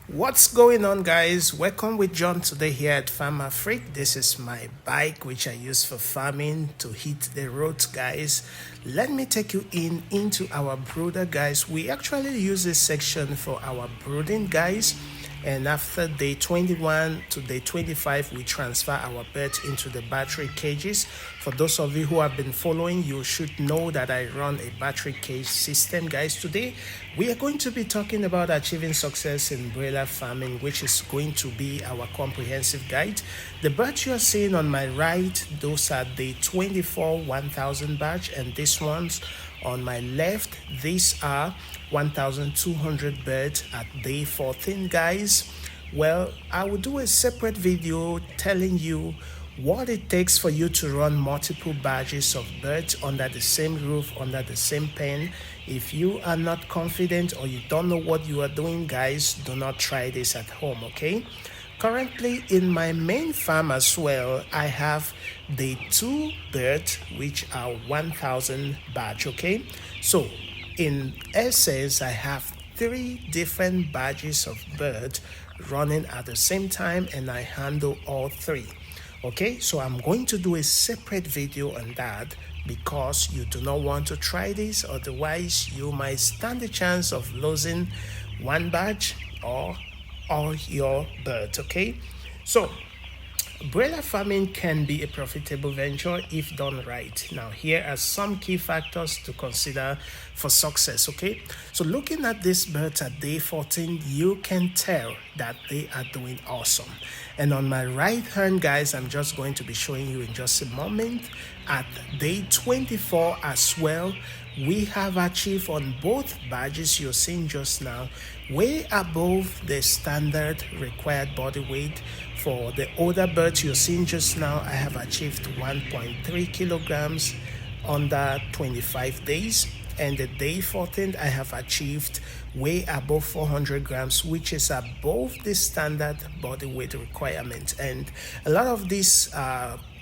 What's going on, guys? Welcome with John today here at Farmer Freak. This is my bike which I use for farming to hit the roads, guys. Let me take you into our brooder, guys. We actually use this section for our brooding, guys. And after day 21 to day 25, we transfer our birds into the battery cages. For those of you who have been following, you should know that I run a battery cage system, guys. Today, we are going to be talking about achieving success in broiler farming, which is going to be our comprehensive guide. The birds you are seeing on my right, those are day 24 1000 batch, and these ones on my left, these are 1,200 birds at day 14, guys. Well, I will do a separate video telling you what it takes for you to run multiple batches of birds under the same roof, under the same pen. If you are not confident or you don't know what you are doing, guys, do not try this at home, okay? Currently in my main farm as well, I have the 2 birds which are 1,000 batch, okay? So in essence, I have 3 different batches of birds running at the same time, and I handle all 3. Okay, so I'm going to do a separate video on that because you do not want to try this, otherwise you might stand the chance of losing one batch or all your birds. Okay, so broiler farming can be a profitable venture if done right. Now, here are some key factors to consider for success, okay? So looking at these birds at day 14, you can tell that they are doing awesome. And on my right hand, guys, I'm just going to be showing you in just a moment. At day 24 as well, we have achieved on both badges you're seeing just now way above the standard required body weight. For the older birds you're seeing just now, I have achieved 1.3 kilograms under 25 days, and the day 14 I have achieved way above 400 grams, which is above the standard body weight requirement. And a lot of these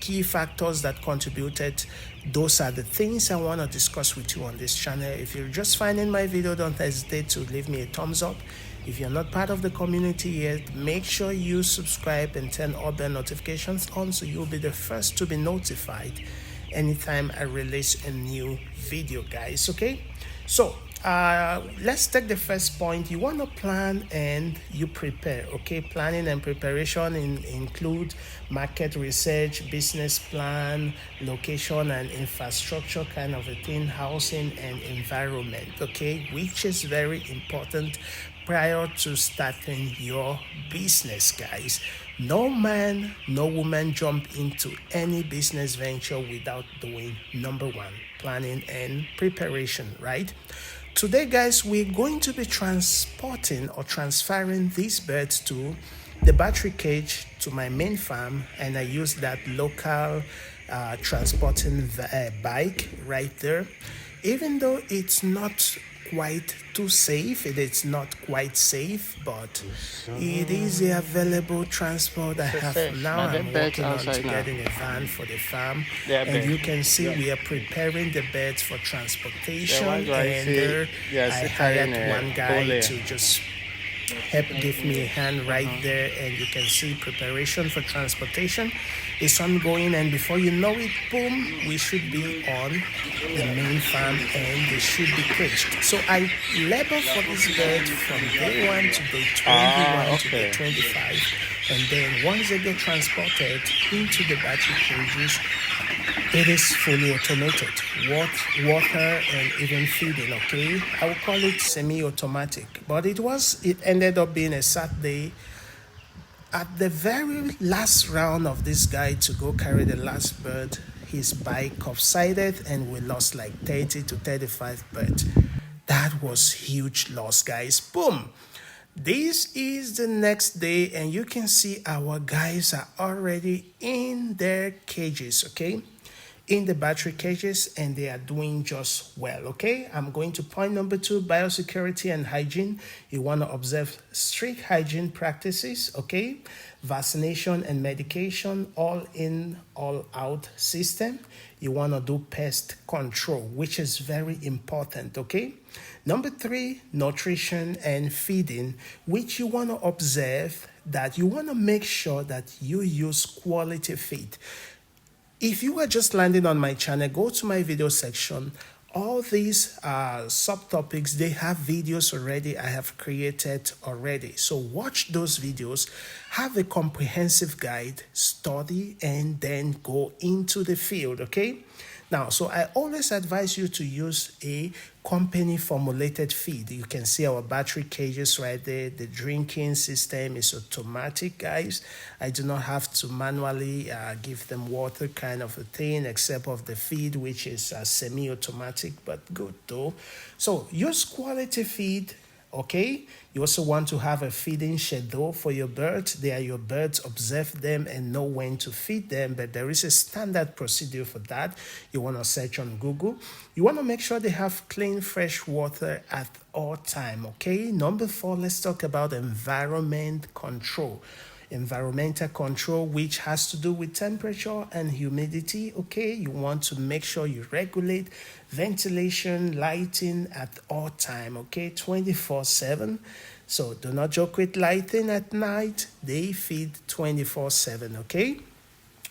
key factors that contributed, those are the things I want to discuss with you on this channel. If you're just finding my video, don't hesitate to leave me a thumbs up. If you're not part of the community yet, make sure you subscribe and turn all bell notifications on so you'll be the first to be notified anytime I release a new video, guys. Okay, so let's take the first point. You want to plan and you prepare. Okay, planning and preparation include market research, business plan, location and infrastructure kind of a thing, housing and environment, okay, which is very important prior to starting your business, guys. No man, no woman jump into any business venture without doing number 1, planning and preparation, right? Today, guys, we're going to be transporting or transferring these birds to the battery cage to my main farm, and I use that local transporting bike right there. Even though it's not quite too safe, it is not quite safe, but it is the available transport I have now. I'm working on to getting a van for the farm, and you can see we are preparing the beds for transportation, and I hired one guy to just help give me a hand right there, and you can see preparation for transportation is ongoing, and before you know it, boom, we should be on the main farm and they should be caged. So I labor for this bird from day 1 to day 21 to day 25, and then once they get transported into the battery cages, it is fully automated, water and even feeding, okay? I would call it semi-automatic, but it ended up being a Saturday. At the very last round of this guy to go carry the last bird, his bike subsided and we lost like 30 to 35 birds. That was huge loss, guys. Boom. This is the next day, and you can see our guys are already in their cages, okay? In the battery cages, and they are doing just well, okay? I'm going to point number 2, biosecurity and hygiene. You want to observe strict hygiene practices, okay? Vaccination and medication, all in, all out system. You want to do pest control, which is very important, okay? Number 3, nutrition and feeding, which you want to observe that you want to make sure that you use quality feed. If you are just landing on my channel, go to my video section. All these subtopics, they have videos already I have created already. So watch those videos, have a comprehensive guide, study, and then go into the field, okay? Now, so I always advise you to use a company formulated feed. You can see our battery cages right there. The drinking system is automatic, guys. I do not have to manually give them water kind of a thing, except of the feed, which is semi-automatic, but good though. So use quality feed. Okay, you also want to have a feeding schedule for your birds. They are your birds, observe them and know when to feed them, but there is a standard procedure for that. You want to search on Google. You want to make sure they have clean, fresh water at all time. Okay, number 4, let's talk about environment control. Environmental control, which has to do with temperature and humidity. Okay, you want to make sure you regulate ventilation, lighting at all time. Okay, 24/7. So do not joke with lighting at night. They feed 24/7. Okay,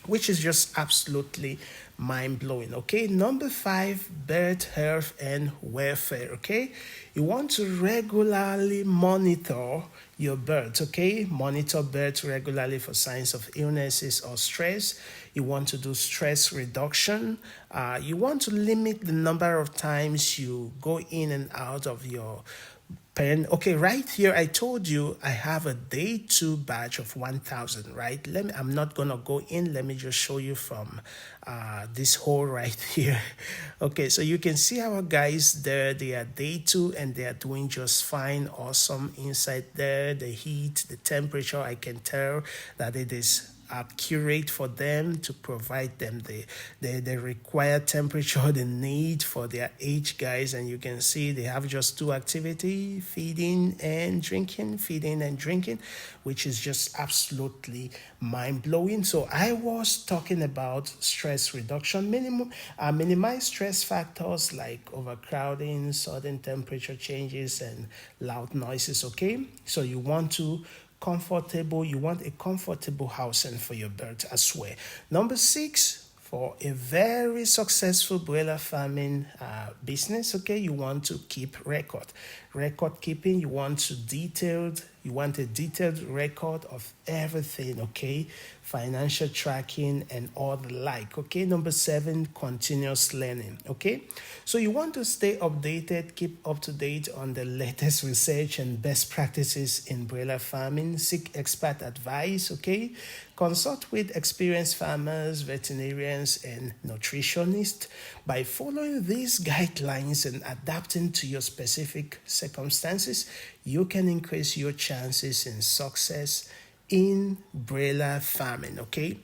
which is just absolutely mind-blowing. Okay, number 5, bird health and welfare. Okay, you want to regularly monitor your birds. Okay, monitor birds regularly for signs of illnesses or stress. You want to do stress reduction. You want to limit the number of times you go in and out of your pen. Okay, right here I told you I have a day 2 batch of 1,000, right? I'm not gonna go in. Let me just show you from this hole right here. Okay, so you can see our guys there. They are day 2 and they are doing just fine. Awesome inside there. The heat, the temperature, I can tell that it is accurate for them to provide them the required temperature they need for their age, guys. And you can see they have just 2 activity, feeding and drinking, which is just absolutely mind-blowing. So I was talking about stress reduction, minimize stress factors like overcrowding, sudden temperature changes, and loud noises. Okay, so you want a comfortable housing for your birds as well. Number 6, for a very successful broiler farming business, okay, you want to keep record keeping. You want a detailed record of everything, okay, financial tracking and all the like. Okay, number 7, continuous learning. Okay, so you want to stay updated, keep up to date on the latest research and best practices in broiler farming. Seek expert advice. Okay, consult with experienced farmers, veterinarians, and nutritionists. By following these guidelines and adapting to your specific circumstances, you can increase your chances in success in broiler farming. Okay,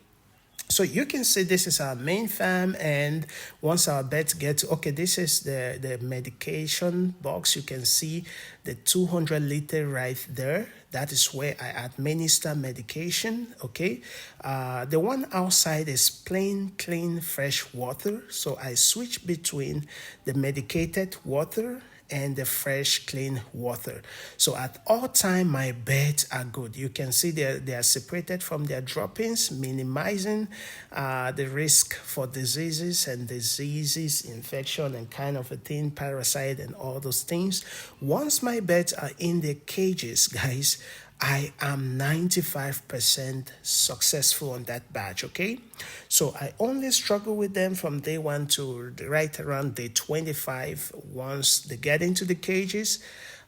so you can see this is our main farm, and once our birds get to, okay, this is the medication box. You can see the 200 liter right there. That is where I administer medication. Okay, the one outside is plain, clean, fresh water. So I switch between the medicated water and the fresh, clean water. So at all time, my birds are good. You can see they are separated from their droppings, minimizing the risk for diseases, infection, and kind of a thing, parasite, and all those things. Once my birds are in their cages, guys, I am 95% successful on that batch. Okay, so I only struggle with them from day 1 to right around day 25. Once they get into the cages,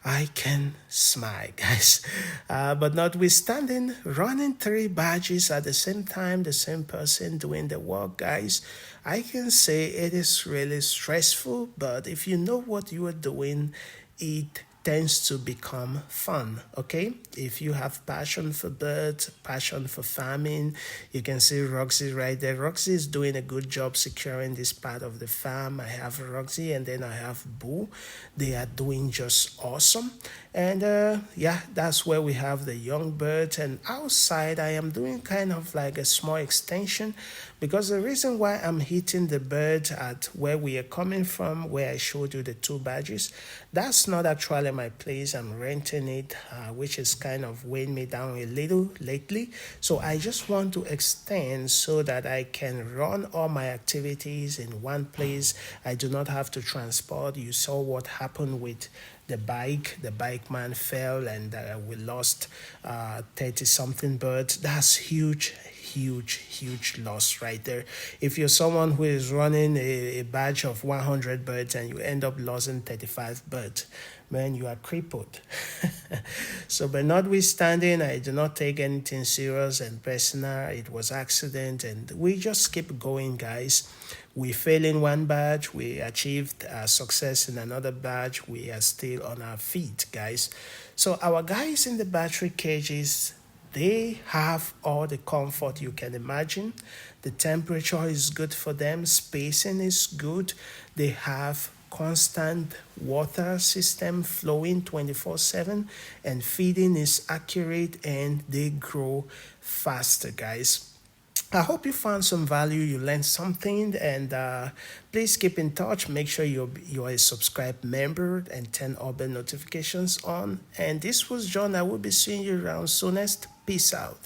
I can smile, guys. But notwithstanding, running 3 badges at the same time, the same person doing the work, guys, I can say it is really stressful. But if you know what you are doing, it tends to become fun. Okay, if you have passion for birds, passion for farming, you can see Roxy right there. Roxy is doing a good job securing this part of the farm. I have Roxy and then I have Boo. They are doing just awesome. And yeah, that's where we have the young birds. And outside, I am doing kind of like a small extension, because the reason why I'm hitting the birds at where we are coming from, where I showed you the two badges, that's not actually my place. I'm renting it, which is kind of weighing me down a little lately. So I just want to extend so that I can run all my activities in one place. I do not have to transport. You saw what happened with the bike man fell, and we lost 30 something birds. That's huge loss right there. If you're someone who is running a batch of 100 birds and you end up losing 35 birds, man, you are crippled. So, but notwithstanding, I do not take anything serious and personal. It was accident, and we just keep going, guys. We fail in one batch, we achieved success in another batch. We are still on our feet, guys. So our guys in the battery cages, they have all the comfort you can imagine. The temperature is good for them, spacing is good. They have constant water system flowing 24/7, and feeding is accurate, and they grow faster, guys. I hope you found some value, you learned something, and please keep in touch. Make sure you're a subscribed member and turn all the notifications on. And this was John. I will be seeing you around soonest. Peace out.